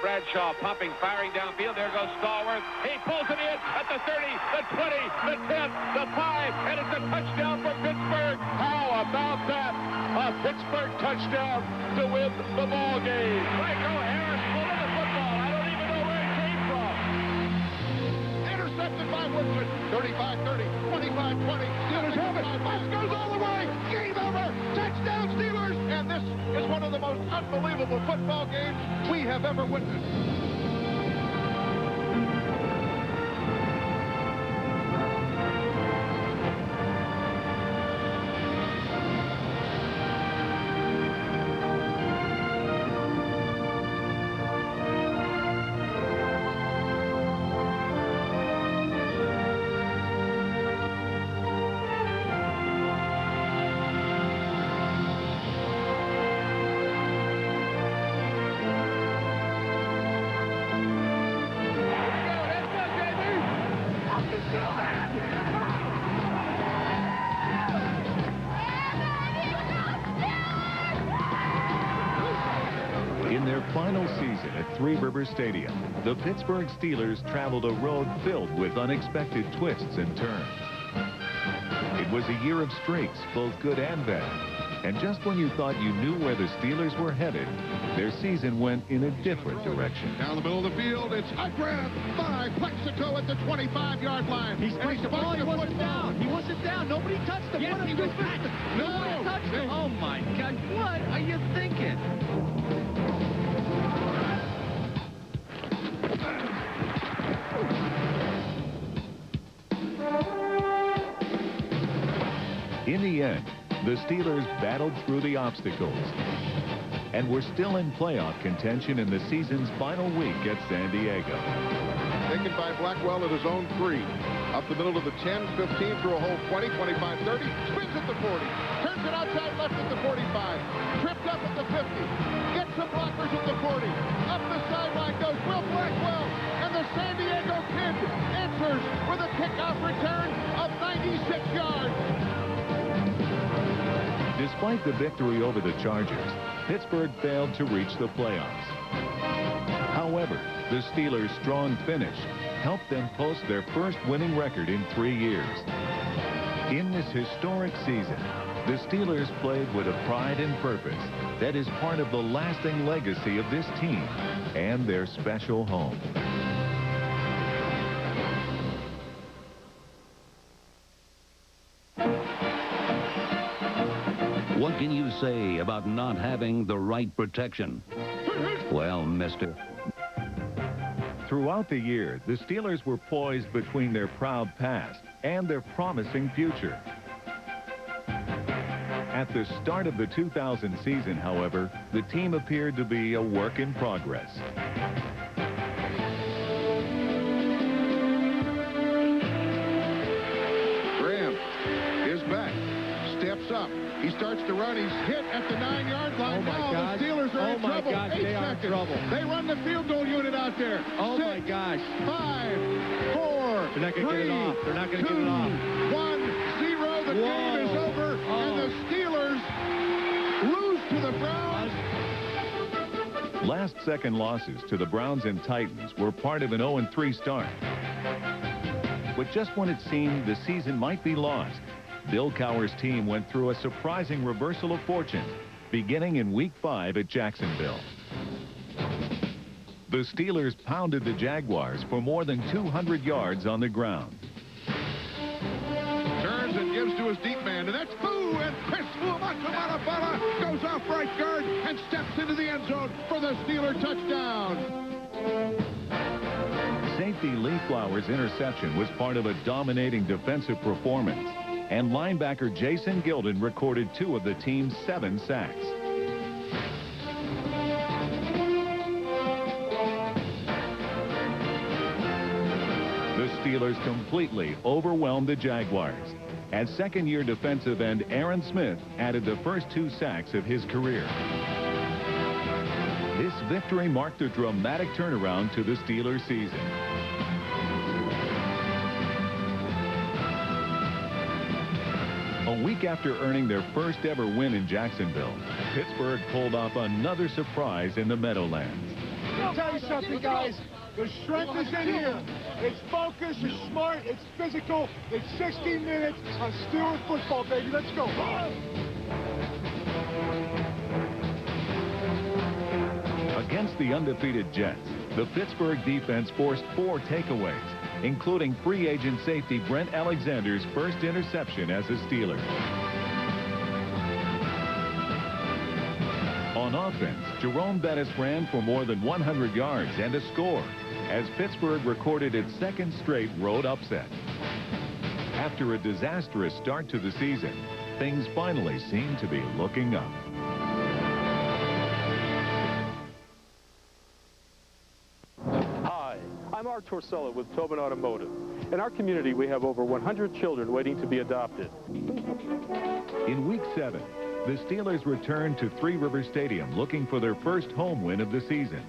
Bradshaw pumping, firing downfield. There goes Stallworth. He pulls it in at the 30, the 20, the 10, the 5, and it's a touchdown for Pittsburgh. How about that? A Pittsburgh touchdown to win the ball game. Franco Harris pulling the football. I don't even know where it came from. Intercepted by Woodson. 35-30, 25-20. Steelers have it. Fox goes all the way. Game over. Touchdown Steelers. And this is one of the most unbelievable football games we have ever witnessed. In their final season at Three Rivers Stadium, the Pittsburgh Steelers traveled a road filled with unexpected twists and turns. It was a year of streaks, both good and bad. And just when you thought you knew where the Steelers were headed, their season went in a different direction. Down the middle of the field, it's a grab by Plexico at the 25-yard line. He's pushed the ball. He wasn't down. He wasn't down. Nobody touched him. Yes, he was touched. Nobody touched him. Oh, my God. What are you thinking? In the end, the Steelers battled through the obstacles and were still in playoff contention in the season's final week at San Diego. Taken by Blackwell at his own 3. Up the middle of the 10, 15 through a hole 20, 25, 30. Spins at the 40. Turns it outside left at the 45. Tripped up at the 50. Gets the blockers at the 40. Up the sideline goes Will Blackwell. And the San Diego Kid answers with a kickoff return of 96 yards. Despite the victory over the Chargers, Pittsburgh failed to reach the playoffs. However, the Steelers' strong finish helped them post their first winning record in 3 years. In this historic season, the Steelers played with a pride and purpose that is part of the lasting legacy of this team and their special home. What can you say about not having the right protection? Well, mister. Throughout the year, the Steelers were poised between their proud past and their promising future. At the start of the 2000 season, however, the team appeared to be a work in progress. Graham is back. Steps up. He starts to run. He's hit at the 9-yard line. Oh, my now gosh. The Steelers are in trouble. Oh, my gosh, 8 they are in seconds. trouble. They run the field goal unit out there. Oh, 6, my gosh. 5, 4, They're not going to get it off. They're not going to get it off. 1, 0. The game is over. And the Steelers lose to the Browns. Last-second losses to the Browns and Titans were part of an 0-3 start. But just when it seemed the season might be lost, Bill Cowher's team went through a surprising reversal of fortune, beginning in Week 5 at Jacksonville. The Steelers pounded the Jaguars for more than 200 yards on the ground. Turns and gives to his deep man, and that's Boo, and Chris Umakamara goes off right guard and steps into the end zone for the Steeler touchdown. Safety Lee Flowers' interception was part of a dominating defensive performance, and linebacker Jason Gilden recorded 2 of the team's 7 sacks. The Steelers completely overwhelmed the Jaguars, as second-year defensive end Aaron Smith added the first 2 sacks of his career. This victory marked a dramatic turnaround to the Steelers season. A week after earning their first ever win in Jacksonville, Pittsburgh pulled off another surprise in the Meadowlands. I'll tell you something, guys. The strength is in here. It's focused, it's smart, it's physical. It's 60 minutes of Steeler football, baby. Let's go. Against the undefeated Jets, the Pittsburgh defense forced 4 takeaways, including free agent safety Brent Alexander's first interception as a Steeler. On offense, Jerome Bettis ran for more than 100 yards and a score, as Pittsburgh recorded its second straight road upset. After a disastrous start to the season, things finally seem to be looking up. Hi, I'm Art Torsella with Tobin Automotive. In our community, we have over 100 children waiting to be adopted. In Week 7, the Steelers returned to Three River Stadium looking for their first home win of the season.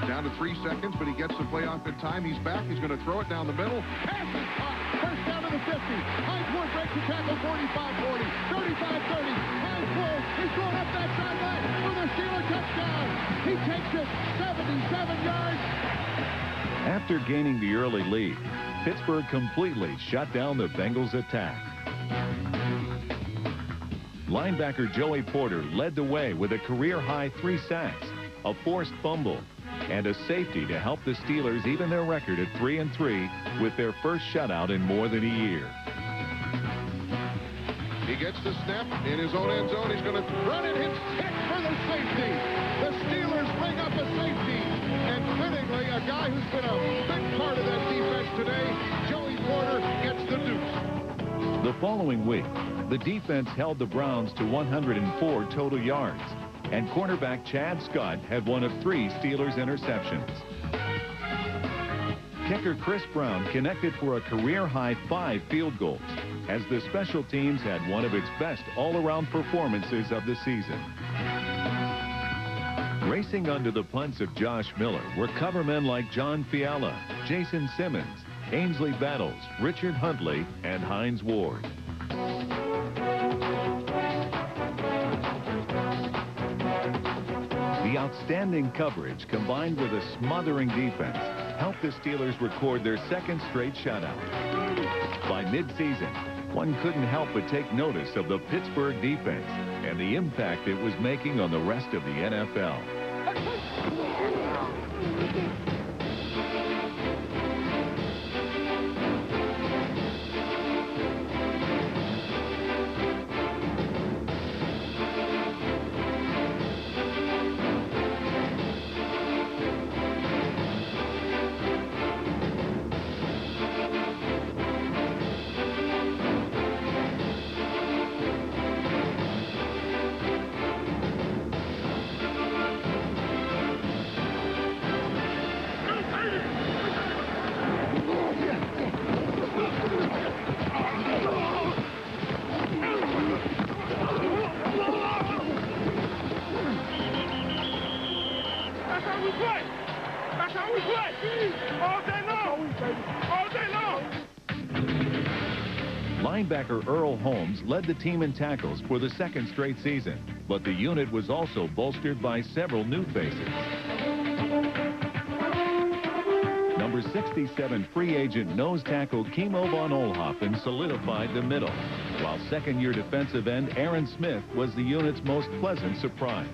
Down to 3 seconds, but he gets the play off in time. He's back. He's going to throw it down the middle. Pass is caught. First down to the 50. Hinesworth breaks the tackle. 45-40. 35-30. Hinesworth is going up that sideline for the Steeler touchdown. He takes it 77 yards. After gaining the early lead, Pittsburgh completely shut down the Bengals' attack. Linebacker Joey Porter led the way with a career-high 3 sacks, a forced fumble, and a safety to help the Steelers even their record at 3-3 with their first shutout in more than a year. He gets the snap in his own end zone. He's going to run it. Hits hit for the safety. The Steelers bring up a safety. And fittingly, a guy who's been a big part of that defense today, Joey Porter, gets the deuce. The following week, the defense held the Browns to 104 total yards, and cornerback Chad Scott had one of 3 Steelers interceptions. Kicker Chris Brown connected for a career-high 5 field goals, as the special teams had one of its best all-around performances of the season. Racing under the punts of Josh Miller were covermen like John Fiala, Jason Simmons, Ainsley Battles, Richard Huntley, and Hines Ward. The outstanding coverage combined with a smothering defense helped the Steelers record their second straight shutout. By mid-season, one couldn't help but take notice of the Pittsburgh defense and the impact it was making on the rest of the NFL. Linebacker Earl Holmes led the team in tackles for the second straight season, but the unit was also bolstered by several new faces. Number 67 free agent nose tackle Kimo von Oelhoffen solidified the middle, while second-year defensive end Aaron Smith was the unit's most pleasant surprise.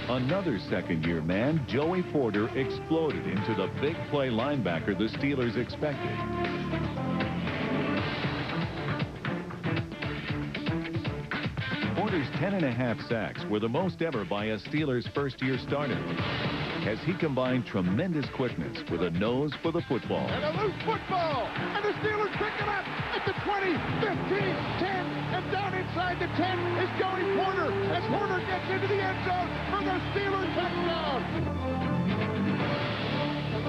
Another second-year man, Joey Porter, exploded into the big play linebacker the Steelers expected. Porter's 10.5 sacks were the most ever by a Steelers first-year starter, as he combined tremendous quickness with a nose for the football. And a loose football, and the Steelers pick it up at the 20, 15, 10, and down inside the 10 is Joey Porter, as Porter gets into the end zone for the Steelers touchdown.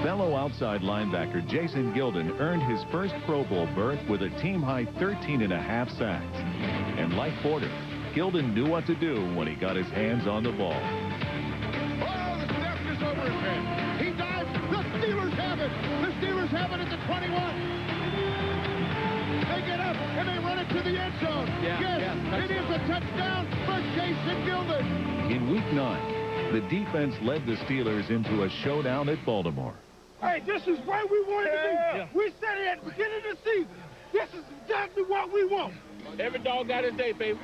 Fellow outside linebacker Jason Gilden earned his first Pro Bowl berth with a team-high 13.5 sacks. And like Porter, Gilden knew what to do when he got his hands on the ball. Oh, the snap is over his head. He dives. The Steelers have it. The Steelers have it at the 21. They get up and they run it to the end zone. Yes, it is a touchdown for for Jason Gilden. In Week 9, the defense led the Steelers into a showdown at Baltimore. Hey, this is where we wanted to be. Yeah. We said it at the beginning of the season. This is exactly what we want. Every dog got his day, baby.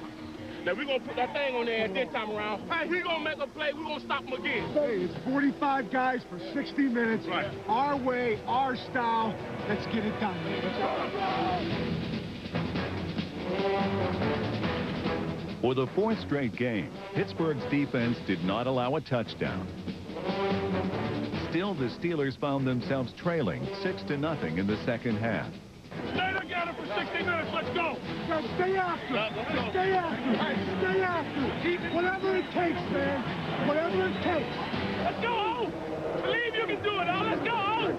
Now we're going to put that thing on there this time around. Hey, we're going to make a play. We're going to stop him again. Hey, it's 45 guys for 60 minutes. Right. Our way, our style. Let's get it done. For the fourth straight game, Pittsburgh's defense did not allow a touchdown. Still, the Steelers found themselves trailing 6-0 in the second half. Stay together for 60 minutes. Let's go. Now stay after. Stay after. Stay after. Whatever it takes, man. Whatever it takes. Let's go. Believe you can do it. Let's go.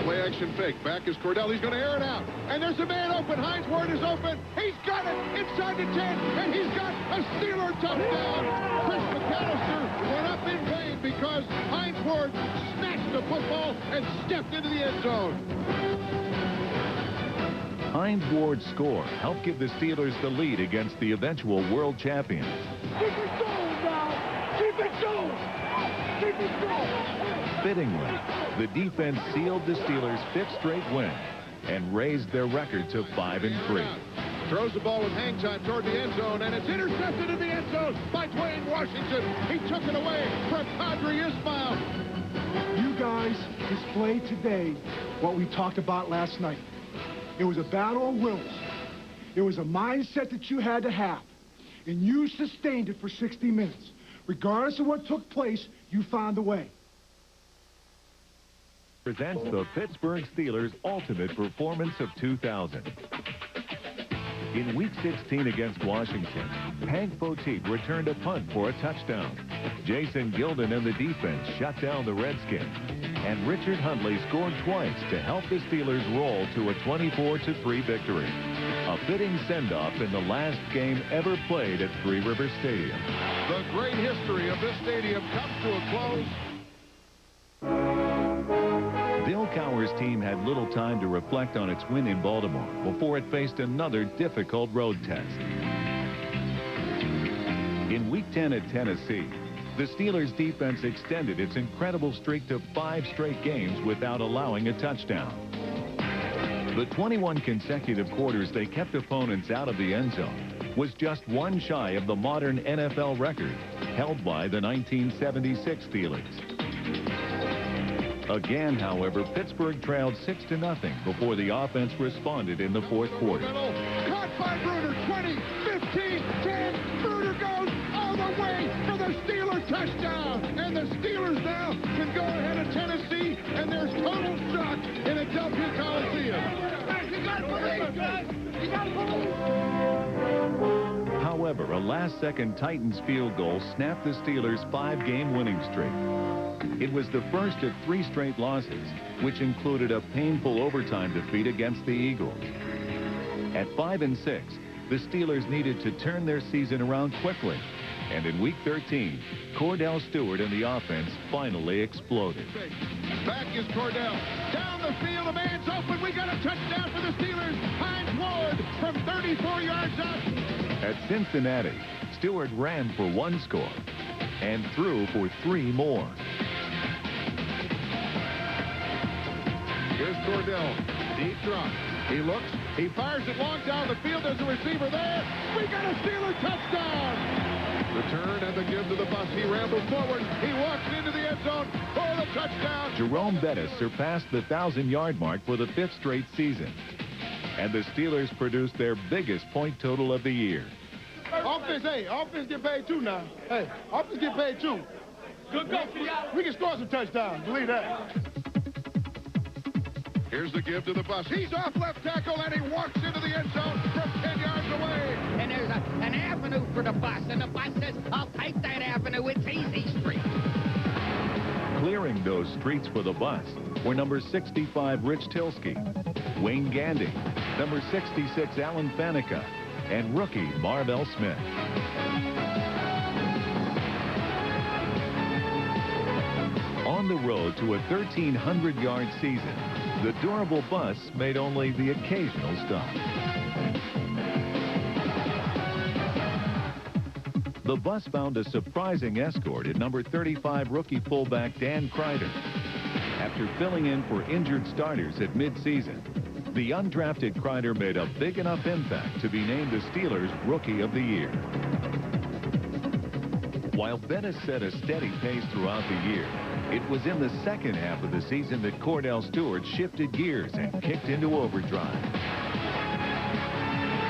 Play action fake. Back is Cordell. He's going to air it out. And there's a man open. Hines Ward is open. He's got it inside the 10. And he's got a Steeler touchdown. Chris McAllister went up in vain because Hines Ward snatched the football and stepped into the end zone. Hines Ward's score helped give the Steelers the lead against the eventual world champions. Keep it going now. Keep it going. Keep it going. Fittingly, the defense sealed the Steelers' fifth straight win and raised their record to 5-3. Throws the ball with hang time toward the end zone, and it's intercepted in the end zone by Dwayne Washington. He took it away from Qadry Ismail. You guys displayed today what we talked about last night. It was a battle of wills. It was a mindset that you had to have, and you sustained it for 60 minutes. Regardless of what took place, you found a way. Presents the Pittsburgh Steelers' ultimate performance of 2000. In Week 16 against Washington, Hank Poteet returned a punt for a touchdown. Jason Gilden and the defense shut down the Redskins. And Richard Hundley scored twice to help the Steelers roll to a 24-3 victory. A fitting send-off in the last game ever played at Three Rivers Stadium. The great history of this stadium comes to a close. Bill Cowher's team had little time to reflect on its win in Baltimore before it faced another difficult road test. In Week 10 at Tennessee, the Steelers' defense extended its incredible streak to 5 straight games without allowing a touchdown. The 21 consecutive quarters they kept opponents out of the end zone was just one shy of the modern NFL record held by the 1976 Steelers. Again, however, Pittsburgh trailed 6-0 before the offense responded in the fourth quarter. Caught by Bruder, 20, 15, 10. Bruder goes all the way for the Steeler touchdown. And the Steelers now can go ahead of Tennessee, and there's total shock in Adelphia Coliseum. You gotta believe, guys. You gotta believe. However, a last-second Titans field goal snapped the Steelers' 5-game winning streak. It was the first of 3 straight losses, which included a painful overtime defeat against the Eagles. At 5-6, the Steelers needed to turn their season around quickly. And in Week 13, Cordell Stewart and the offense finally exploded. Back is Cordell. Down the field, a man's open. We got a touchdown for the Steelers. Hines Ward from 34 yards out. At Cincinnati, Stewart ran for 1 score and threw for 3 more. Here's Cordell. Deep drop. He looks. He fires it long down the field. There's a receiver there. We got a Steeler touchdown. The turn and the give to the bus. He rambles forward. He walks into the end zone for the touchdown. Jerome Bettis surpassed the 1,000-yard mark for the 5th straight season. And the Steelers produced their biggest point total of the year. Offense get paid too now. Hey, offense get paid too. Good go. We can score some touchdowns. Believe that. Here's the give to the bus. He's off left tackle, and he walks into the end zone from 10 yards away. And there's an avenue for the bus, and the bus says, I'll take that avenue. It's Easy Street. Clearing those streets for the bus were number 65 Rich Tilsky, Wayne Gandy, number 66 Alan Faneca, and rookie Marvell Smith. On the road to a 1,300-yard season, the durable bus made only the occasional stop. the bus found a surprising escort at number 35 rookie fullback Dan Kreider. After filling in for injured starters at midseason, the undrafted Kreider made a big enough impact to be named the Steelers' Rookie of the Year. While Bettis set a steady pace throughout the year, it was in the second half of the season that Cordell Stewart shifted gears and kicked into overdrive.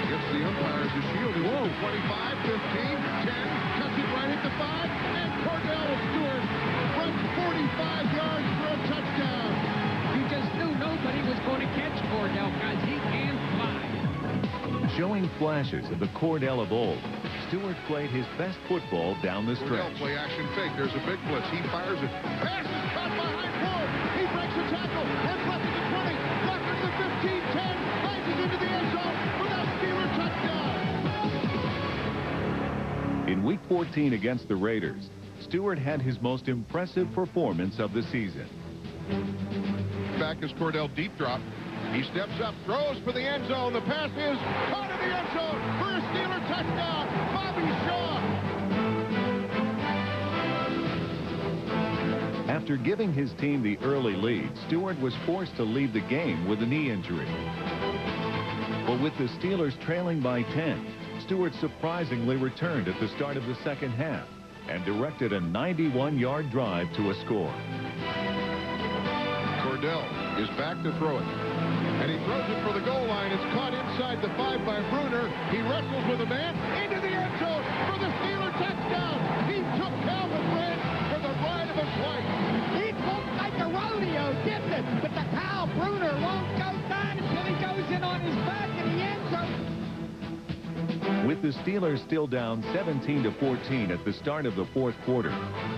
Gets the umpires a shield. Whoa, 25, 15, 10, cuts it right at the 5, and Cordell Stewart runs 45 yards for a touchdown. You just knew nobody was going to catch Cordell because he can fly. Showing flashes of the Cordell of old, Stewart played his best football down the stretch. Cordell play action fake. There's a big blitz. He fires it. Pass is caught behind Ford. He breaks a tackle. Heads left at the 20. Left at the 15, 10. Rises into the end zone for the Steeler touchdown. In Week 14 against the Raiders, Stewart had his most impressive performance of the season. Back is Cordell deep drop. He steps up, throws for the end zone. The pass is caught in the end zone for a Steeler touchdown. Bobby Shaw. After giving his team the early lead, Stewart was forced to leave the game with a knee injury. But with the Steelers trailing by 10, Stewart surprisingly returned at the start of the second half and directed a 91-yard drive to a score. Cordell is back to throw it. And he throws it for the goal line. It's caught inside the 5 by Bruner. He wrestles with a man into the end zone for the Steeler touchdown. He took Calvin Brand for the ride of his life. It looked like a rodeo, didn't it? But the Kyle Bruner won't go down until he goes in on his back in the end zone. With the Steelers still down 17-14 at the start of the fourth quarter,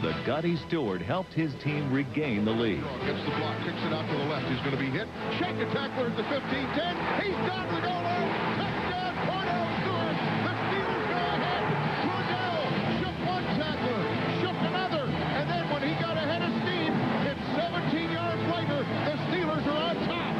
the gutty Stewart helped his team regain the lead. Gets the block, kicks it out to the left. He's going to be hit. Shake a tackler at the 15-10. He's down to the goal line. Touchdown, Cordell Stewart. The Steelers go ahead. Cordell shook one tackler, shook another, and then when he got ahead of steam, it's 17 yards later, the Steelers are on top.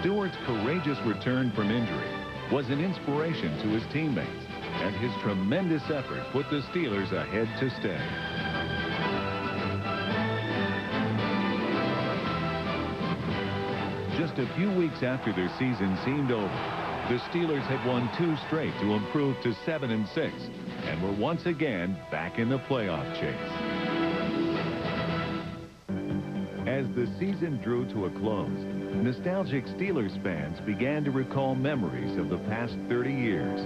Stewart's courageous return from injury was an inspiration to his teammates, and his tremendous effort put the Steelers ahead to stay. Just a few weeks after their season seemed over, the Steelers had won 2 straight to improve to 7-6 and were once again back in the playoff chase. As the season drew to a close, nostalgic Steelers fans began to recall memories of the past 30 years.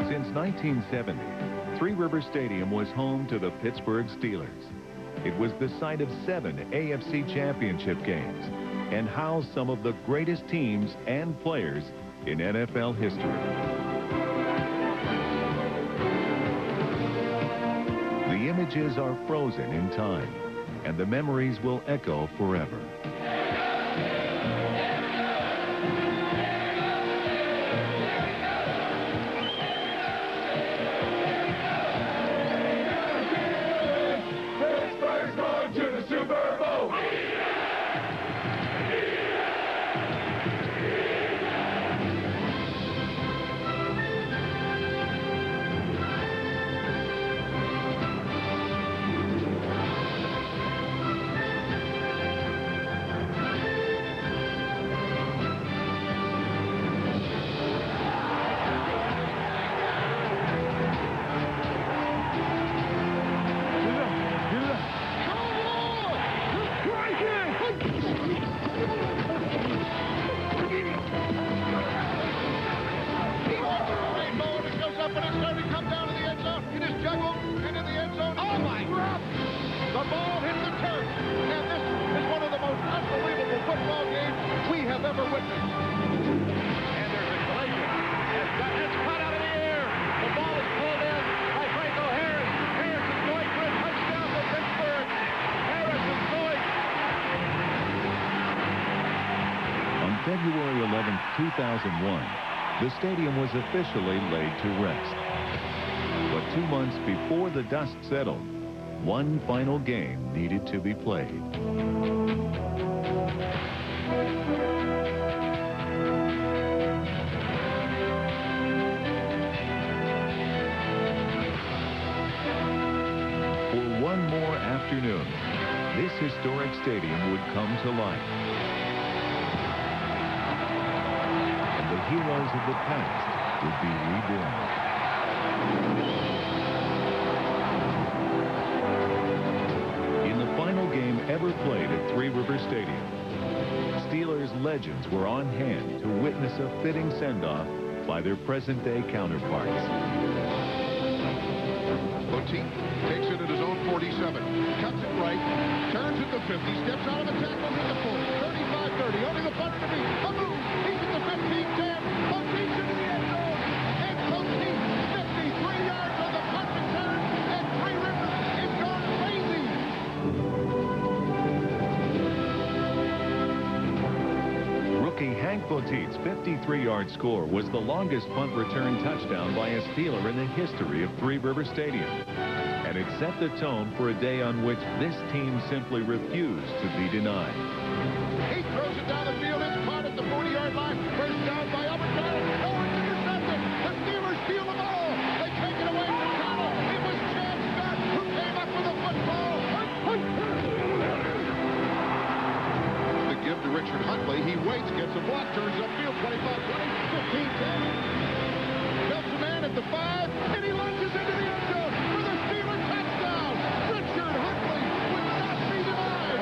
Since 1970, Three River Stadium was home to the Pittsburgh Steelers. It was the site of 7 AFC Championship games and housed some of the greatest teams and players in NFL history. The images are frozen in time, and the memories will echo forever. Pittsburgh's going to the Super Bowl. The ball hit the turf, and this is one of the most unbelievable football games we have ever witnessed. And there's a collision. It's caught out of the air. The ball is pulled in by Franco Harris. Harris is going for a touchdown for Pittsburgh. Harris is going. On February 11, 2001, the stadium was officially laid to rest. But 2 months before the dust settled, one final game needed to be played. afternoon, this historic stadium would come to life. And the heroes of the past would be reborn. In the final game ever played at Three River Stadium, Steelers legends were on hand to witness a fitting send-off by their present-day counterparts. Poteet takes it at his own 47, cuts it right, turns at the 50, steps out of the tackle at the 40, 35-30, only the punter to beat. A move, he's at the 15-10, Poteet's into the end zone, and Poteet, 53 yards on the punt return, and Three Rivers is gone crazy. Rookie Hank Poteet's 53-yard score was the longest punt return touchdown by a Steeler in the history of Three River Stadium. And it set the tone for a day on which this team simply refused to be denied. He throws it down the field. It's caught at the 40-yard line. First down by Albert Connell. Oh, it's intercepted. The Steelers steal the ball. They take it away from Connell. It was Chad Scott who came up with a football. The give to Richard Huntley. He waits, gets a block, turns upfield, 25-20, 15-10. Helps a man at the 5, and he lunges into the end zone for the Steeler touchdown. Richard Huntley would not be denied.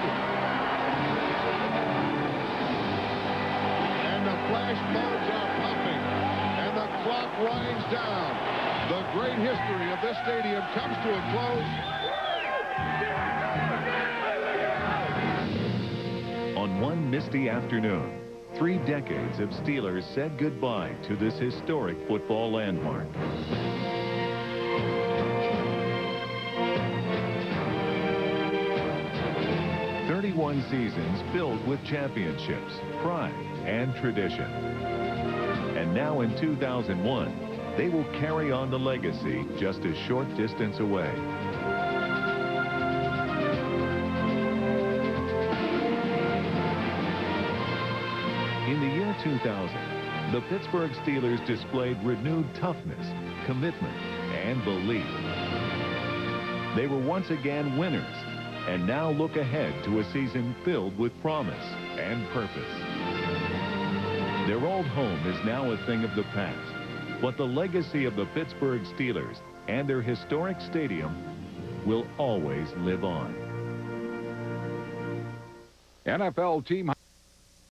And the flash bulbs are popping, and the clock winds down. The great history of this stadium comes to a close. On one misty afternoon, 3 decades of Steelers said goodbye to this historic football landmark. 31 seasons filled with championships, pride, and tradition. And now in 2001, they will carry on the legacy just a short distance away. In the year 2000, the Pittsburgh Steelers displayed renewed toughness, commitment, and belief. They were once again winners, and now look ahead to a season filled with promise and purpose. Their old home is now a thing of the past, but the legacy of the Pittsburgh Steelers and their historic stadium will always live on. NFL team